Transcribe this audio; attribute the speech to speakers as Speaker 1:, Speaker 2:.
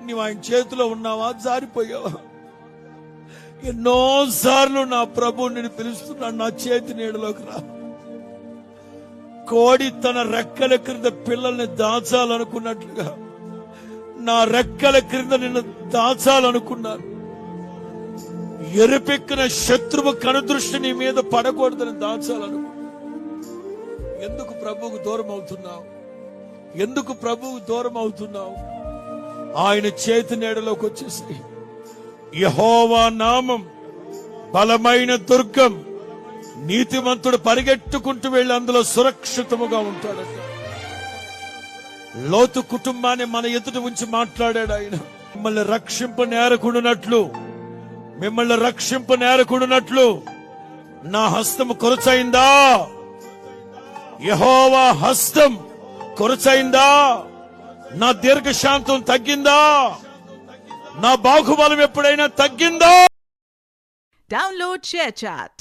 Speaker 1: నీవు ఆయన చేతిలో ఉన్నావా, జారిపోయావా? ఎన్నోసార్లు నా ప్రభు నేను పిలుస్తున్నాడు, నా చేతి నీడలోకి రా. కోడి తన రెక్కల క్రింద పిల్లల్ని దాచాలనుకున్నట్లుగా నా రెక్కల క్రింద నిన్ను దాచాలనుకున్నాను. ఎరుపెక్కిన శత్రువు కనుదృష్టి నీ మీద పడకూడదని దాచాలనుకున్నాను. ఎందుకు ప్రభువుకు దూరం అవుతున్నావు? ఎందుకు ప్రభువుకు దూరం అవుతున్నావు? ఆయన చేతి నీడలోకి వచ్చేసి యెహోవా నామం బలమైన దుర్గం, నీతిమంతుడు పరిగెట్టుకుంటూ వెళ్ళి అందులో సురక్షితముగా ఉంటాడట. లోతు కుటుంబాన్ని మన ఎదుట ఉంచి మాట్లాడాడు ఆయన. మిమ్మల్ని రక్షింప నేరకుడునట్లు నా హస్తం కొరచైందా? యెహోవా హస్తం కొరచైందా? నా దీర్ఘశాంతం తగ్గిందా? నా బాహుబలం ఎప్పుడైనా తగ్గిందా?
Speaker 2: Download ShareChat.